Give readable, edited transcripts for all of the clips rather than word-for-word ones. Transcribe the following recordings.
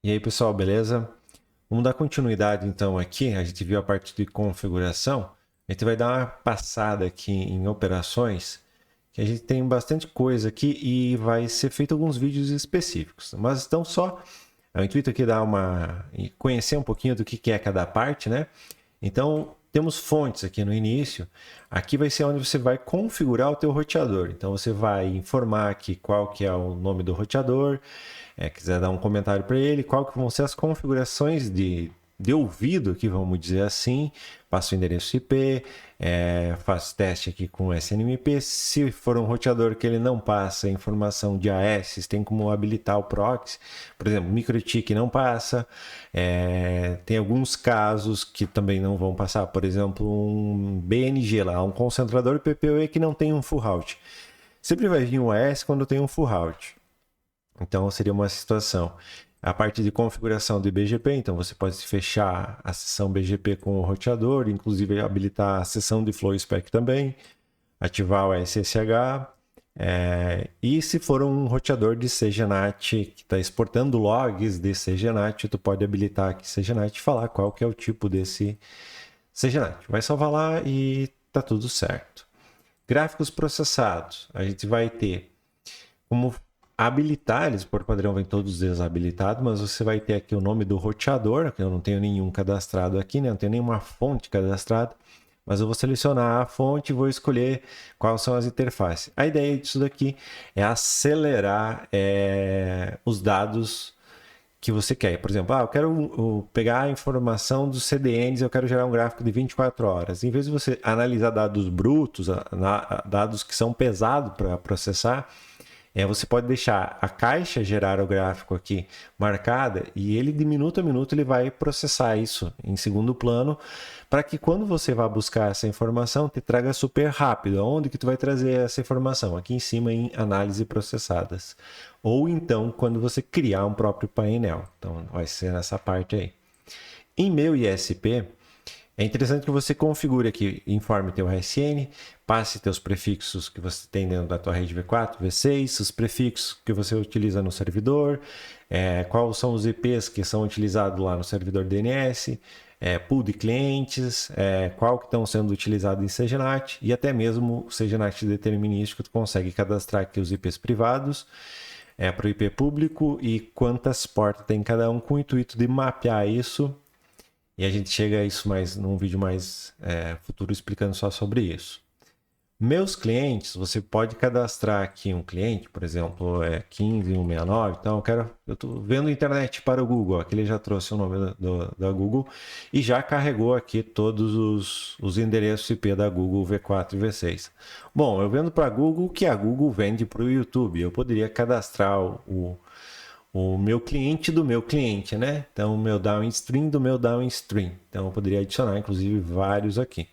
E aí, pessoal, beleza? Vamos dar continuidade então aqui. A gente viu a parte de configuração. A gente vai dar uma passada aqui em operações, que a gente tem bastante coisa aqui e vai ser feito alguns vídeos específicos. Mas então só o intuito aqui é dar uma conhecer um pouquinho do que é cada parte, né? Então, temos fontes aqui no início. Aqui vai ser onde você vai configurar o teu roteador. Então, você vai informar aqui qual que é o nome do roteador, quiser dar um comentário para ele, qual que vão ser as configurações de ouvido, que vamos dizer assim, passa o endereço IP, faz teste aqui com SNMP. Se for um roteador que ele não passa informação de AS, tem como habilitar o proxy. Por exemplo, MikroTik não passa. Tem alguns casos que também não vão passar. Por exemplo, um BNG lá, um concentrador PPoE que não tem um full route. Sempre vai vir um AS quando tem um full route. Então seria uma situação. A parte de configuração de BGP, então você pode fechar a sessão BGP com o roteador, inclusive habilitar a sessão de flow spec também, ativar o SSH. E se for um roteador de CGNAT que está exportando logs de CGNAT, tu pode habilitar aqui CGNAT e falar qual que é o tipo desse CGNAT. Vai salvar lá e tá tudo certo. Gráficos processados, a gente vai ter como habilitar, eles por padrão vem todos desabilitados, mas você vai ter aqui o nome do roteador, que eu não tenho nenhum cadastrado aqui, né? Não tenho nenhuma fonte cadastrada, mas eu vou selecionar a fonte e vou escolher quais são as interfaces. A ideia disso daqui é acelerar os dados que você quer. Por exemplo, eu quero pegar a informação dos CDNs, eu quero gerar um gráfico de 24 horas. Em vez de você analisar dados brutos, dados que são pesados para processar, você pode deixar a caixa gerar o gráfico aqui marcada e ele de minuto a minuto ele vai processar isso em segundo plano para que quando você vá buscar essa informação te traga super rápido. Aonde que tu vai trazer essa informação? Aqui em cima em análise processadas. Ou então quando você criar um próprio painel. Então vai ser nessa parte aí. Em meu ISP, é interessante que você configure aqui, informe teu RSN, passe teus prefixos que você tem dentro da tua rede V4, V6, os prefixos que você utiliza no servidor, quais são os IPs que são utilizados lá no servidor DNS, pool de clientes, qual que estão sendo utilizados em CGNAT e até mesmo o CGNAT determinístico, tu consegue cadastrar aqui os IPs privados para o IP público e quantas portas tem cada um com o intuito de mapear isso. E a gente chega a isso mais num vídeo mais futuro explicando só sobre isso. Meus clientes, você pode cadastrar aqui um cliente, por exemplo, 15169. Então, eu estou vendo internet para o Google. Aqui ele já trouxe o nome da Google e já carregou aqui todos os endereços IP da Google V4 e V6. Bom, eu vendo para a Google que a Google vende para o YouTube. Eu poderia cadastrar o meu cliente do meu cliente, né? Então, o meu downstream do meu downstream. Então, eu poderia adicionar, inclusive, vários aqui.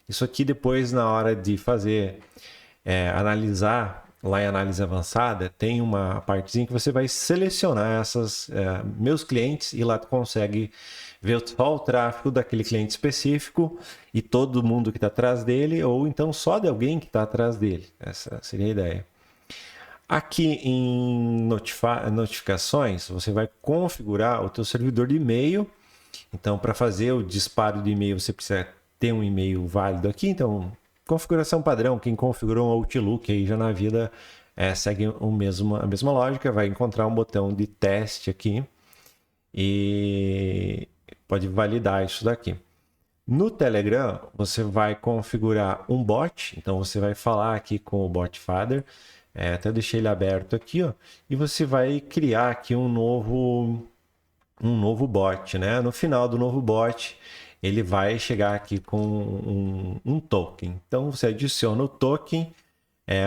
Isso aqui, depois, na hora de fazer, analisar, lá em análise avançada, tem uma partezinha que você vai selecionar meus clientes e lá tu consegue ver só o tráfego daquele cliente específico e todo mundo que está atrás dele, ou então só de alguém que está atrás dele. Essa seria a ideia. Aqui em notificações, você vai configurar o teu servidor de e-mail. Então, para fazer o disparo de e-mail, você precisa ter um e-mail válido aqui. Então, configuração padrão, quem configurou um Outlook aí já na vida segue a mesma lógica, vai encontrar um botão de teste aqui e pode validar isso daqui. No Telegram, você vai configurar um bot, então você vai falar aqui com o botfather, até deixei ele aberto aqui, ó, e você vai criar aqui um novo bot, né? No final do novo bot, ele vai chegar aqui com um token. Então você adiciona o token,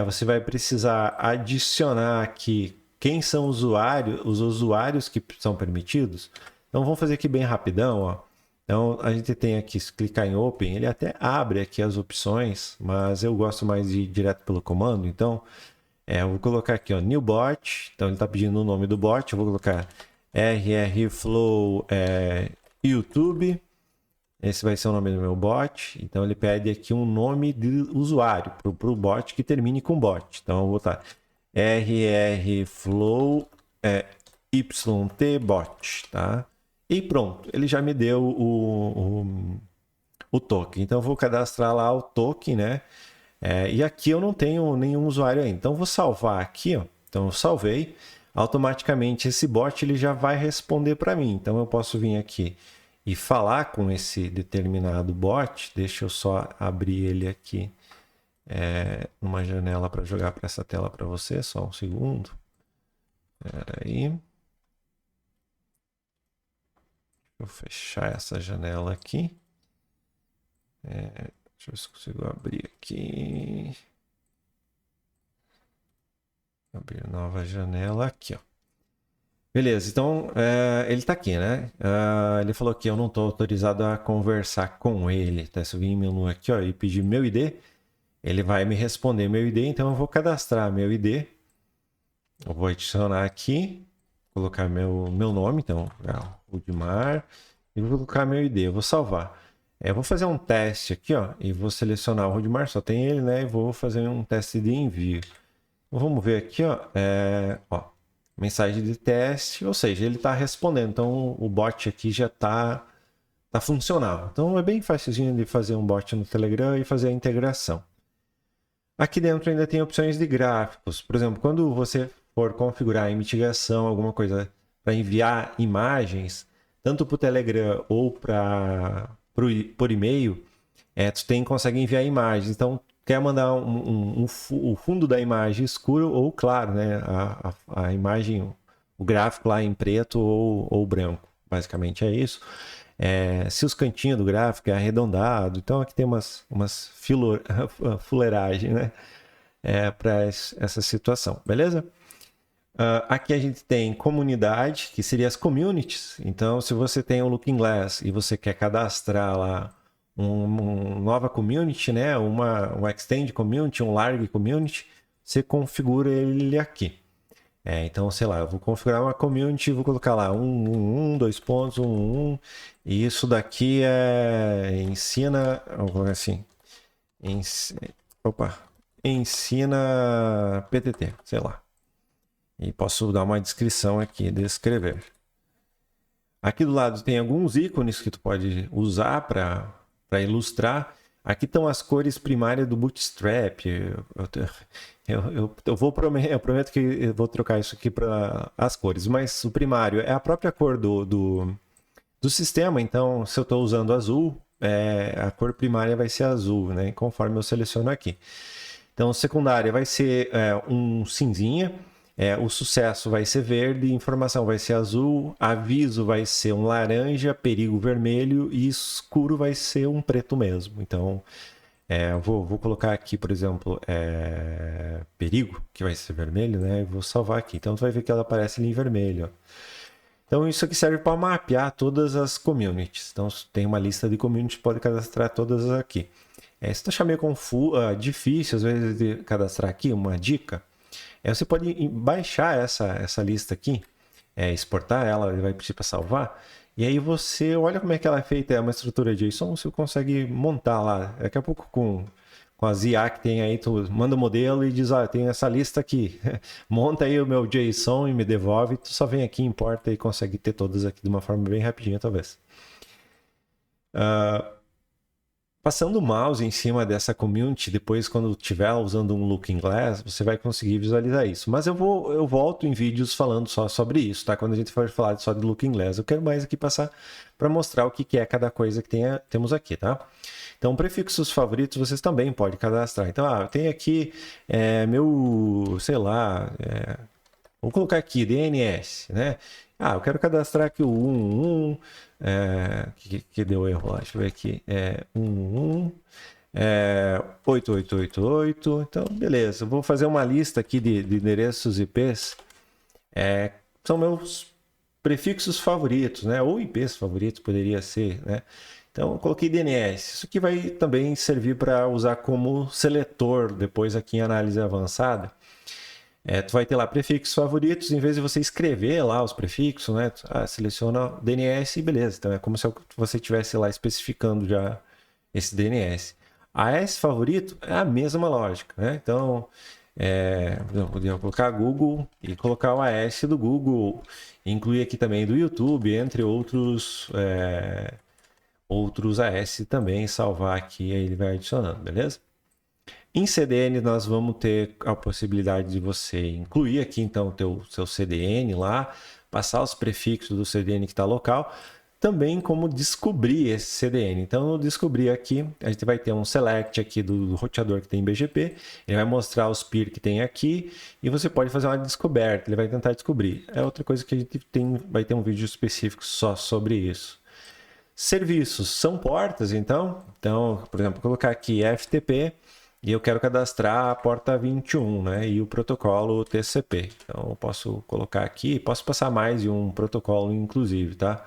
você vai precisar adicionar aqui quem são os usuários que são permitidos. Então vamos fazer aqui bem rapidão, ó. Então a gente tem aqui, se clicar em Open, ele até abre aqui as opções, mas eu gosto mais de ir direto pelo comando. Então eu vou colocar aqui, ó, New Bot. Então ele está pedindo o nome do bot. Eu vou colocar rrflow YouTube. Esse vai ser o nome do meu bot. Então ele pede aqui um nome de usuário para o bot que termine com bot. Então eu vou botar rrflow YTBot, tá? E pronto, ele já me deu o token. Então eu vou cadastrar lá o token, né? E aqui eu não tenho nenhum usuário ainda. Então eu vou salvar aqui, ó. Então eu salvei. Automaticamente esse bot ele já vai responder para mim. Então eu posso vir aqui e falar com esse determinado bot. Deixa eu só abrir ele aqui numa janela para jogar para essa tela para você. Só um segundo. Espera aí. Vou fechar essa janela aqui. Deixa eu ver se consigo abrir aqui. Abrir nova janela aqui, ó. Beleza, então ele está aqui, né? Ele falou que eu não estou autorizado a conversar com ele. Tá? Se eu vir em menu aqui, ó, e pedir meu ID, ele vai me responder meu ID, então eu vou cadastrar meu ID. Eu vou adicionar aqui, colocar meu nome, então, Rudimar, e vou colocar meu ID, eu vou salvar. Eu vou fazer um teste aqui, ó, e vou selecionar o Rudimar, só tem ele, né? E vou fazer um teste de envio. Vamos ver aqui, ó, mensagem de teste, ou seja, ele está respondendo. Então o bot aqui já está funcional. Então é bem facilzinho de fazer um bot no Telegram e fazer a integração. Aqui dentro ainda tem opções de gráficos. Por exemplo, quando você for configurar em mitigação, alguma coisa para enviar imagens, tanto para o Telegram ou por e-mail, tu consegue enviar imagens. Então, quer mandar o fundo da imagem escuro ou claro, né? A imagem, o gráfico lá em preto ou branco. Basicamente é isso. Se os cantinhos do gráfico é arredondado, então aqui tem umas fuleiragem, né? Para essa situação, beleza? Aqui a gente tem comunidade, que seria as communities. Então, se você tem um Looking Glass e você quer cadastrar lá uma nova community, né? um extend community, um large community, você configura ele aqui. Então, sei lá, eu vou configurar uma community, vou colocar lá 2 pontos, e isso daqui ensina, assim, ensina PTT, sei lá. E posso dar uma descrição aqui, descrever. Aqui do lado tem alguns ícones que tu pode usar para ilustrar. Aqui estão as cores primárias do Bootstrap. Eu prometo que eu vou trocar isso aqui para as cores, mas o primário é a própria cor do sistema. Então, se eu estou usando azul, a cor primária vai ser azul, né? Conforme eu seleciono aqui. Então, secundária vai ser um cinzinha. O sucesso vai ser verde, informação vai ser azul, aviso vai ser um laranja, perigo vermelho e escuro vai ser um preto mesmo. Então, vou colocar aqui, por exemplo, perigo, que vai ser vermelho, né? E vou salvar aqui. Então, tu vai ver que ela aparece ali em vermelho. Ó. Então, isso aqui serve para mapear todas as communities. Então, tem uma lista de communities, pode cadastrar todas aqui. Se tu achar meio difícil, às vezes, de cadastrar aqui, uma dica... você pode baixar essa lista aqui, exportar ela, ele vai pedir para salvar, e aí você olha como é que ela é feita, é uma estrutura JSON, você consegue montar lá. Daqui a pouco com as IA que tem aí, tu manda o modelo e diz, eu tenho essa lista aqui, monta aí o meu JSON e me devolve, tu só vem aqui, importa e consegue ter todas aqui de uma forma bem rapidinha, talvez. Passando o mouse em cima dessa community, depois quando estiver usando um Looking Glass, você vai conseguir visualizar isso. Mas eu volto em vídeos falando só sobre isso, tá? Quando a gente for falar só de Looking Glass, eu quero mais aqui passar para mostrar o que é cada coisa que temos aqui, tá? Então, prefixos favoritos vocês também podem cadastrar. Então, eu tenho aqui meu, sei lá, vou colocar aqui DNS, né? Eu quero cadastrar aqui o 11, que deu erro lá, deixa eu ver aqui, 8888, então beleza, vou fazer uma lista aqui de endereços IPs, são meus prefixos favoritos, né? Ou IPs favoritos poderia ser, né? Então eu coloquei DNS, isso aqui vai também servir para usar como seletor depois aqui em análise avançada. Tu vai ter lá prefixos favoritos, em vez de você escrever lá os prefixos, né? Seleciona DNS e beleza. Então é como se você estivesse lá especificando já esse DNS. AS favorito é a mesma lógica, né? Então Por exemplo, eu podia colocar Google e colocar o AS do Google, incluir aqui também do YouTube, entre outros AS também, salvar aqui, aí ele vai adicionando, beleza? Em CDN nós vamos ter a possibilidade de você incluir aqui então o seu CDN lá, passar os prefixos do CDN que está local, também como descobrir esse CDN. Então, no descobrir aqui, a gente vai ter um select aqui do roteador que tem em BGP, ele vai mostrar os peer que tem aqui e você pode fazer uma descoberta, ele vai tentar descobrir. É outra coisa que a gente vai ter um vídeo específico só sobre isso. Serviços são portas, então, por exemplo, colocar aqui FTP e eu quero cadastrar a porta 21, né? E o protocolo TCP. Então, eu posso colocar aqui, posso passar mais de um protocolo, inclusive, tá?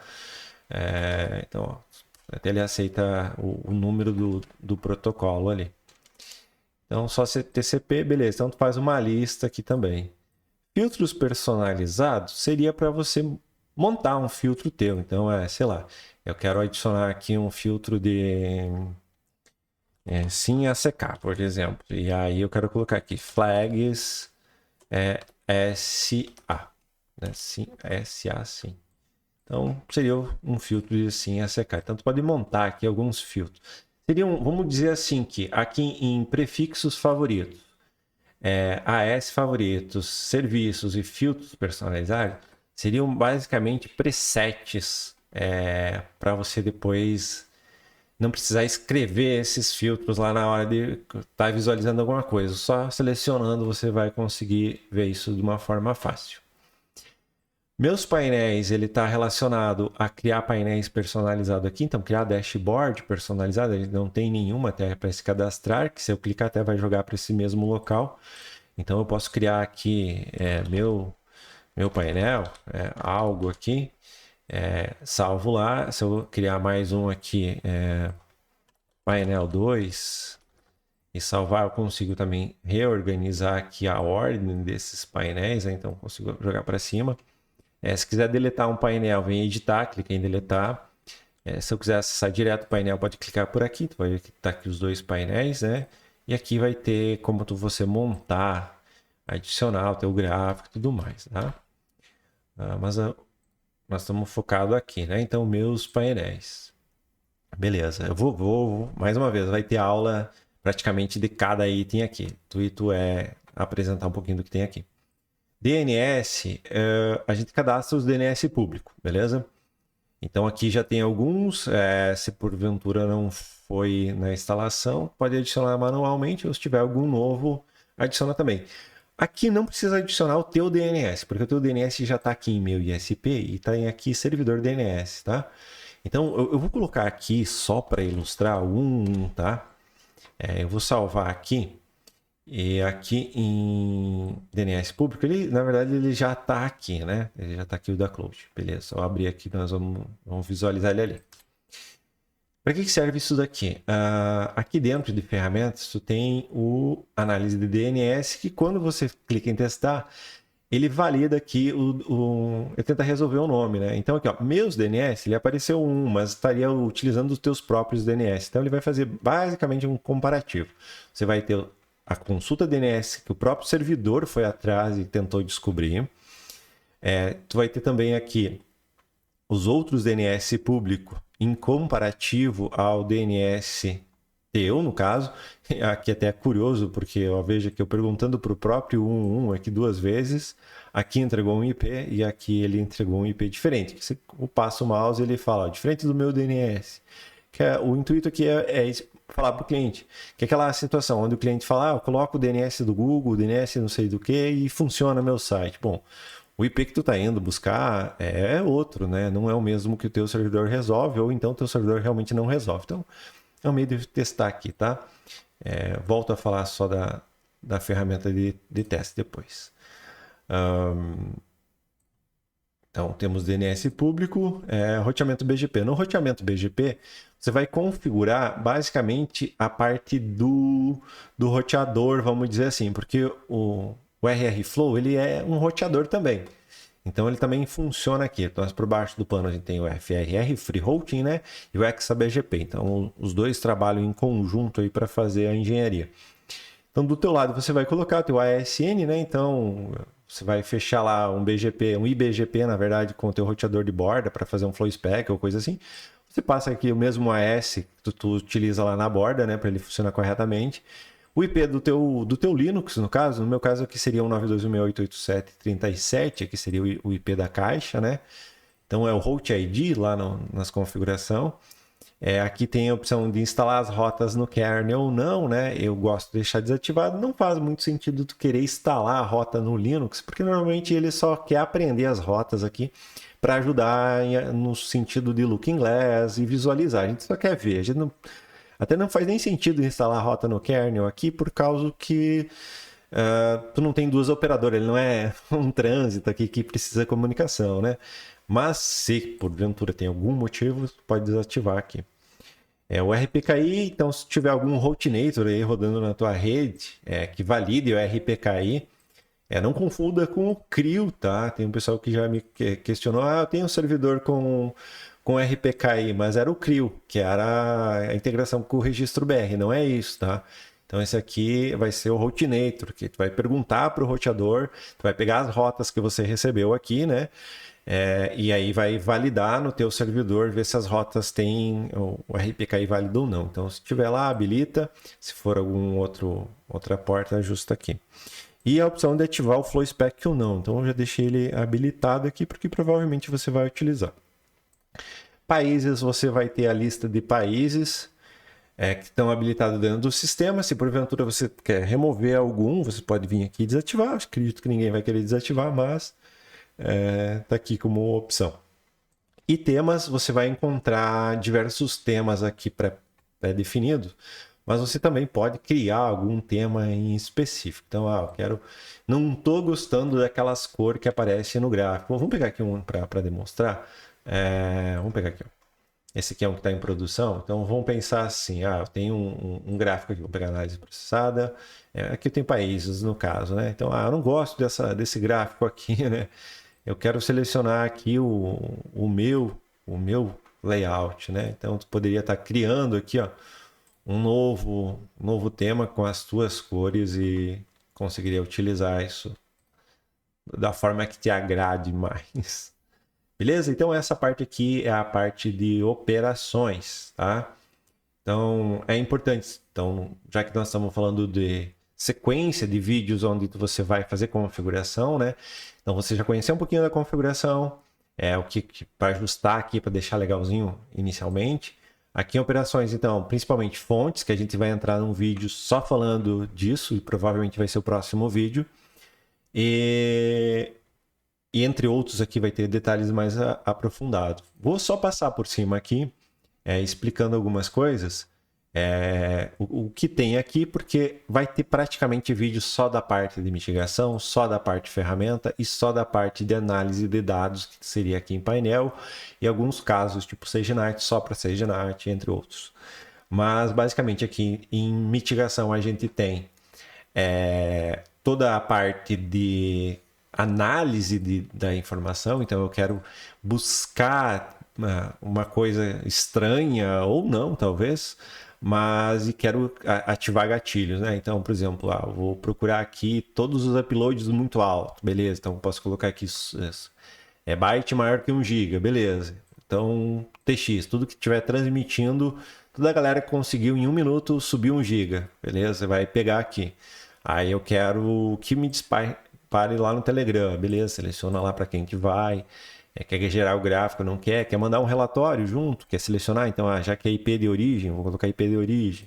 Então, até ele aceita o número do protocolo ali. Então, só TCP, beleza. Então, tu faz uma lista aqui também. Filtros personalizados seria para você montar um filtro teu. Então, sei lá, eu quero adicionar aqui um filtro de SYN ACK, por exemplo. E aí eu quero colocar aqui flags SA, né? SYN, SA, sim. Então, seria um filtro de SYN ACK. Então, tu pode montar aqui alguns filtros. Seriam, vamos dizer assim, que aqui em prefixos favoritos, AS favoritos, serviços e filtros personalizados, seriam basicamente presets para você depois não precisar escrever esses filtros lá na hora de estar visualizando alguma coisa. Só selecionando você vai conseguir ver isso de uma forma fácil. Meus painéis, ele está relacionado a criar painéis personalizados aqui. Então, criar dashboard personalizado, ele não tem nenhuma até para se cadastrar, que se eu clicar até vai jogar para esse mesmo local. Então, eu posso criar aqui meu painel, algo aqui, salvo lá. Se eu criar mais um aqui, painel 2, e salvar, eu consigo também reorganizar aqui a ordem desses painéis, né? Então, consigo jogar para cima. Se quiser deletar um painel, vem editar, clica em deletar. Se eu quiser acessar direto o painel, pode clicar por aqui. Tu vai ver que tá aqui os dois painéis, né? E aqui vai ter como você montar, adicionar o teu gráfico e tudo mais, tá? Mas nós estamos focados aqui, né? Então, meus painéis. Beleza, eu vou mais uma vez, vai ter aula praticamente de cada item aqui. O intuito é apresentar um pouquinho do que tem aqui. DNS, a gente cadastra os DNS público, beleza? Então aqui já tem alguns, se porventura não foi na instalação, pode adicionar manualmente, ou se tiver algum novo, adiciona também. Aqui não precisa adicionar o teu DNS, porque o teu DNS já está aqui em meu ISP e está aqui servidor DNS, tá? Então eu vou colocar aqui só para ilustrar tá? Eu vou salvar aqui. E aqui em DNS público, ele, na verdade, ele já está aqui, né? Ele já está aqui o da Cloud. Beleza, só abrir aqui, nós vamos visualizar ele ali. Para que serve isso daqui? Aqui dentro de ferramentas, tu tem o análise de DNS, que quando você clica em testar, ele valida aqui, ele tenta resolver o nome, né? Então aqui, ó, meus DNS, ele apareceu mas estaria utilizando os teus próprios DNS. Então ele vai fazer basicamente um comparativo. Você vai ter a consulta DNS que o próprio servidor foi atrás e tentou descobrir. Tu vai ter também aqui os outros DNS público em comparativo ao DNS teu, no caso. Aqui até é curioso, porque eu vejo que eu perguntando para o próprio 111 aqui 2 vezes, aqui entregou um IP e aqui ele entregou um IP diferente. Você passa o mouse e ele fala, diferente do meu DNS. O intuito aqui é falar para o cliente, que é aquela situação onde o cliente fala, eu coloco o DNS do Google, o DNS não sei do que e funciona meu site. Bom, o IP que tu está indo buscar é outro, né? Não é o mesmo que o teu servidor resolve, ou então o teu servidor realmente não resolve. Então, é um meio de testar aqui, tá? Volto a falar só da ferramenta de teste depois. Então, temos DNS público, roteamento BGP. No roteamento BGP, você vai configurar basicamente a parte do roteador, vamos dizer assim, porque o RR-Flow ele é um roteador também. Então, ele também funciona aqui. Então, por baixo do pano, a gente tem o FRR, Free Routing, né? E o ExaBGP. Então, os dois trabalham em conjunto aí para fazer a engenharia. Então, do teu lado, você vai colocar o teu ASN, né? Então, você vai fechar lá um BGP, um IBGP, na verdade, com o teu roteador de borda para fazer um flow spec ou coisa assim. Você passa aqui o mesmo AS que tu utiliza lá na borda, né? Para ele funcionar corretamente. O IP do teu Linux, no caso, no meu caso aqui seria 192.168.87.37, aqui seria o IP da caixa, né? Então é o Host ID lá nas configuração. Aqui tem a opção de instalar as rotas no kernel ou não, né? Eu gosto de deixar desativado. Não faz muito sentido tu querer instalar a rota no Linux, porque normalmente ele só quer aprender as rotas aqui para ajudar no sentido de looking glass e visualizar. A gente só quer ver. A gente até não faz nem sentido instalar a rota no kernel aqui por causa que tu não tem duas operadoras, ele não é um trânsito aqui que precisa de comunicação, né? Mas se porventura tem algum motivo, pode desativar aqui. O RPKI, então se tiver algum routinator aí rodando na tua rede que valide o RPKI, não confunda com o CRIO, tá? Tem um pessoal que já me questionou, eu tenho um servidor com RPKI, mas era o CRIO, que era a integração com o registro BR, não é isso, tá? Então esse aqui vai ser o routinator, que tu vai perguntar para o roteador, tu vai pegar as rotas que você recebeu aqui, né? E aí vai validar no teu servidor, ver se as rotas têm o RPKI válido ou não. Então se tiver lá, habilita, se for outra porta, ajusta aqui. E a opção de ativar o flow spec ou não. Então eu já deixei ele habilitado aqui, porque provavelmente você vai utilizar. Países, você vai ter a lista de países que estão habilitados dentro do sistema. Se porventura você quer remover algum, você pode vir aqui e desativar. Acredito que ninguém vai querer desativar, mas está aqui como opção. E temas, você vai encontrar diversos temas aqui pré-definidos, mas você também pode criar algum tema em específico. Então, não estou gostando daquelas cores que aparecem no gráfico. Vamos pegar aqui um para demonstrar. Vamos pegar aqui. Esse aqui é um que está em produção. Então, vamos pensar assim. Eu tenho um gráfico aqui. Vou pegar análise processada. Aqui tem países, no caso, né? Então, eu não gosto desse gráfico aqui, né? Eu quero selecionar aqui o meu layout, né? Então, tu poderia estar criando aqui, um novo tema com as tuas cores e conseguiria utilizar isso da forma que te agrade mais. Beleza? Então, essa parte aqui é a parte de operações, tá? Então, é importante. Então, já que nós estamos falando de sequência de vídeos onde você vai fazer configuração, né? Então, você já conheceu um pouquinho da configuração, o que para ajustar aqui, para deixar legalzinho inicialmente. Aqui em operações, então, principalmente fontes, que a gente vai entrar num vídeo só falando disso, e provavelmente vai ser o próximo vídeo. E entre outros aqui vai ter detalhes mais aprofundados. Vou só passar por cima aqui, explicando algumas coisas, o que tem aqui, porque vai ter praticamente vídeo só da parte de mitigação, só da parte de ferramenta e só da parte de análise de dados, que seria aqui em painel, e alguns casos, tipo SageNet, só para SageNet, entre outros. Mas, basicamente, aqui em mitigação a gente tem toda a parte de análise da informação, então eu quero buscar uma coisa estranha, ou não, talvez, mas quero ativar gatilhos, né? Então, por exemplo, vou procurar aqui todos os uploads muito alto, beleza? Então, posso colocar aqui byte maior que 1 GB, beleza? Então, TX, tudo que estiver transmitindo, toda a galera que conseguiu em 1 minuto subir 1 GB, beleza? Você vai pegar aqui. Aí eu quero que me dispare lá no Telegram, beleza? Seleciona lá para quem que vai. Quer gerar o gráfico, não quer mandar um relatório junto, quer selecionar, então já que é IP de origem, vou colocar IP de origem,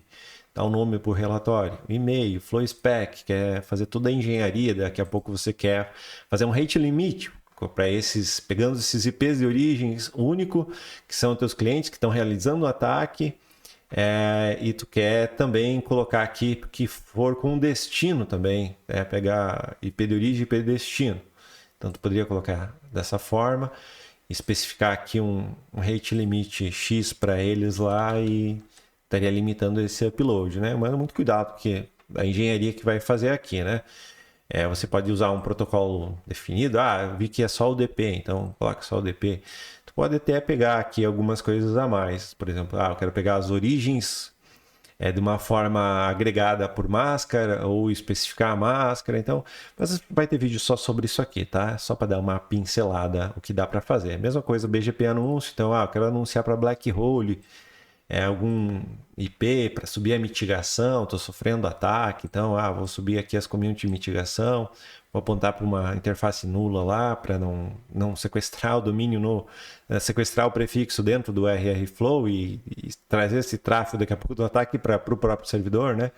dá um nome por relatório, e-mail, flow spec, quer fazer toda a engenharia, daqui a pouco você quer fazer um rate limit para pegando esses IPs de origem único, que são teus clientes que estão realizando o ataque, e tu quer também colocar aqui que for com destino também, pegar IP de origem e IP de destino. Então, tu poderia colocar dessa forma, especificar aqui um rate limit X para eles lá e estaria limitando esse upload, né? Mas muito cuidado, porque a engenharia que vai fazer aqui, né? Você pode usar um protocolo definido. Eu vi que é só o DP, então coloca só o DP. Tu pode até pegar aqui algumas coisas a mais. Por exemplo, eu quero pegar as origens de uma forma agregada por máscara ou especificar a máscara. Então, mas vai ter vídeo só sobre isso aqui, tá? Só para dar uma pincelada o que dá para fazer. Mesma coisa, BGP anúncio. Então, eu quero anunciar para Black Hole algum IP para subir a mitigação, estou sofrendo ataque, então vou subir aqui as community de mitigação, vou apontar para uma interface nula lá para não sequestrar o domínio, sequestrar o prefixo dentro do RR-Flow e trazer esse tráfego daqui a pouco do ataque para o próprio servidor, né?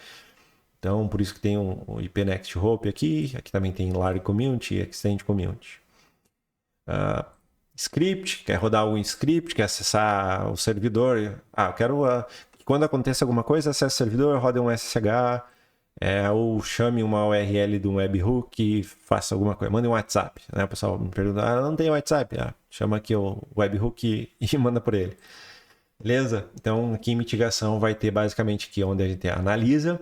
Então, por isso que tem o IP Next Hope aqui também tem Large Community e Extend Community. Script, quer rodar algum script, quer acessar o servidor. Eu quero que quando aconteça alguma coisa, acesse o servidor, rode um SSH, ou chame uma URL de um webhook e faça alguma coisa. Mande um WhatsApp. Né? O pessoal me pergunta, não tem WhatsApp? Chama aqui o webhook e manda por ele. Beleza? Então, aqui em mitigação vai ter basicamente aqui onde a gente analisa,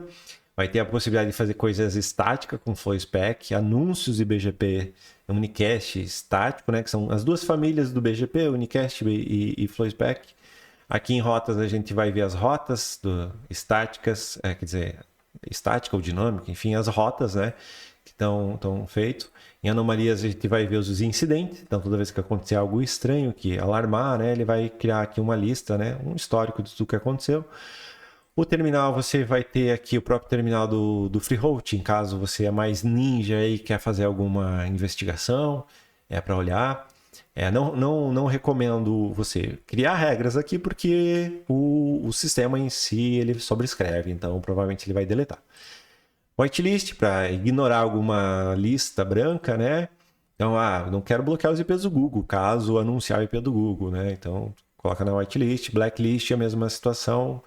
vai ter a possibilidade de fazer coisas estáticas com FlowSpec, anúncios de BGP, unicast estático, né? Que são as duas famílias do BGP, unicast e FlowSpec. Aqui em rotas a gente vai ver as rotas estáticas, quer dizer, estática ou dinâmica, enfim, as rotas, né? Que estão feitas. Em anomalias a gente vai ver os incidentes, então toda vez que acontecer algo estranho que alarmar, né? Ele vai criar aqui uma lista, né? Um histórico de tudo que aconteceu. O terminal, você vai ter aqui o próprio terminal do FreeHosting, caso você é mais ninja e quer fazer alguma investigação, para olhar. Não recomendo você criar regras aqui, porque o sistema em si ele sobrescreve, então provavelmente ele vai deletar. Whitelist, para ignorar alguma lista branca, né? Então, não quero bloquear os IPs do Google, caso anunciar o IP do Google, né? Então, coloca na whitelist. Blacklist é a mesma situação,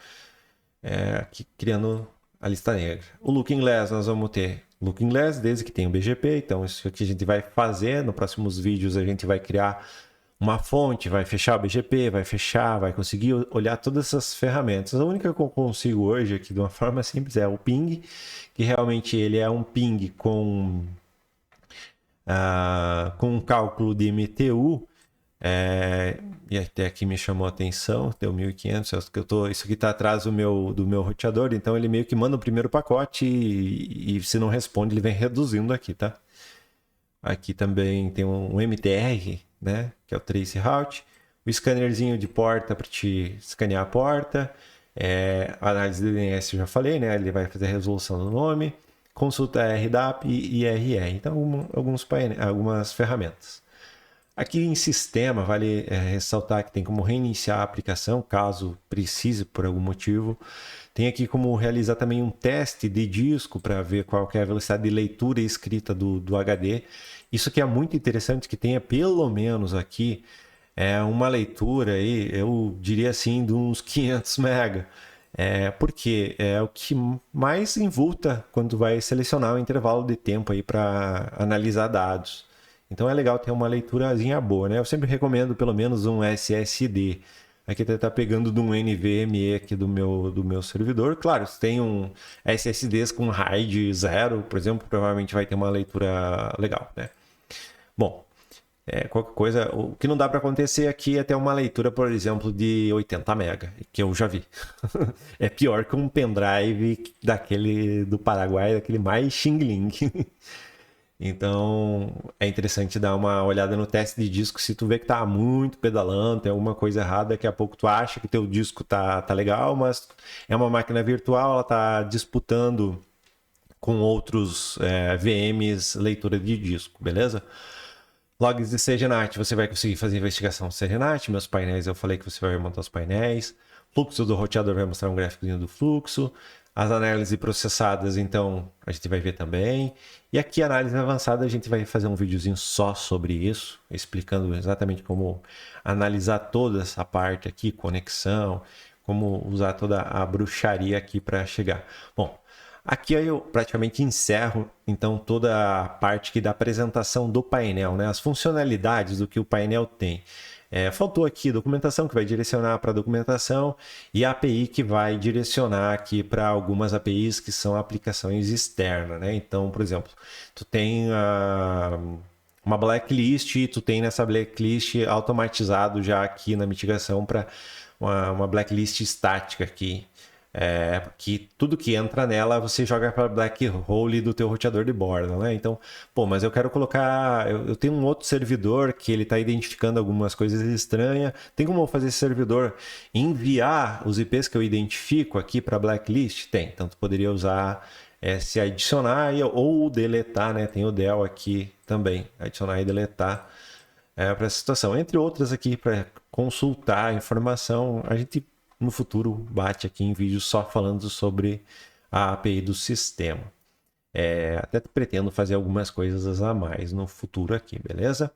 aqui criando a lista negra. O Looking Glass, nós vamos ter Looking Glass, desde que tem o BGP. Então, isso aqui a gente vai fazer. Nos próximos vídeos, a gente vai criar uma fonte, vai fechar o BGP, vai conseguir olhar todas essas ferramentas. A única que eu consigo hoje aqui, de uma forma simples, é o ping, que realmente ele é um ping com um cálculo de MTU. E até aqui me chamou a atenção, deu 1500, isso aqui está atrás do meu roteador, então ele meio que manda o primeiro pacote e se não responde ele vem reduzindo aqui, tá? Aqui também tem um MTR, né, que é o Trace Route, o scannerzinho de porta para te escanear a porta, a análise de DNS eu já falei, né, ele vai fazer a resolução do nome, consulta RDAP e IRR, então algumas ferramentas. Aqui em sistema, vale ressaltar que tem como reiniciar a aplicação, caso precise por algum motivo. Tem aqui como realizar também um teste de disco para ver qual que é a velocidade de leitura e escrita do HD. Isso aqui é muito interessante, que tenha pelo menos aqui uma leitura, aí, eu diria assim, de uns 500 MB. Porque é o que mais invulta quando vai selecionar o intervalo de tempo para analisar dados. Então é legal ter uma leiturazinha boa, né? Eu sempre recomendo pelo menos um SSD. Aqui está pegando de um NVMe aqui do meu servidor. Claro, se tem um SSDs com RAID 0, por exemplo, provavelmente vai ter uma leitura legal, né? Bom, qualquer coisa, o que não dá para acontecer aqui é ter uma leitura, por exemplo, de 80 MB, que eu já vi. É pior que um pendrive daquele do Paraguai, daquele mais Xing Ling. Então, é interessante dar uma olhada no teste de disco. Se tu vê que tá muito pedalando, tem alguma coisa errada, daqui a pouco tu acha que teu disco tá legal, mas é uma máquina virtual, ela tá disputando com outros VMs leitura de disco, beleza? Logs de CGNAT, você vai conseguir fazer investigação de CGNAT. Meus painéis, eu falei que você vai montar os painéis. Fluxo do roteador vai mostrar um gráficozinho do fluxo. As análises processadas, então, a gente vai ver também. E aqui, análise avançada, a gente vai fazer um videozinho só sobre isso, explicando exatamente como analisar toda essa parte aqui, conexão, como usar toda a bruxaria aqui para chegar. Bom, aqui eu praticamente encerro, então, toda a parte aqui da apresentação do painel, né? As funcionalidades do que o painel tem. Faltou aqui documentação, que vai direcionar para documentação, e a API que vai direcionar aqui para algumas APIs que são aplicações externas, né? Então, por exemplo, tu tem uma blacklist e tu tem nessa blacklist automatizado já aqui na mitigação para uma blacklist estática aqui. que tudo que entra nela você joga para black hole do teu roteador de borda, né? Então, pô, mas eu quero colocar, eu tenho um outro servidor que ele está identificando algumas coisas estranhas. Tem como eu fazer esse servidor enviar os IPs que eu identifico aqui para blacklist? Tem. Então, tu poderia usar se adicionar ou deletar, né? Tem o del aqui também, adicionar e deletar para essa situação. Entre outras aqui para consultar a informação, a gente no futuro bate aqui em vídeo só falando sobre a API do sistema. Até pretendo fazer algumas coisas a mais no futuro aqui, beleza?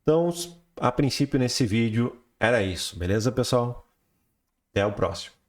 Então, a princípio nesse vídeo era isso, beleza, pessoal? Até o próximo.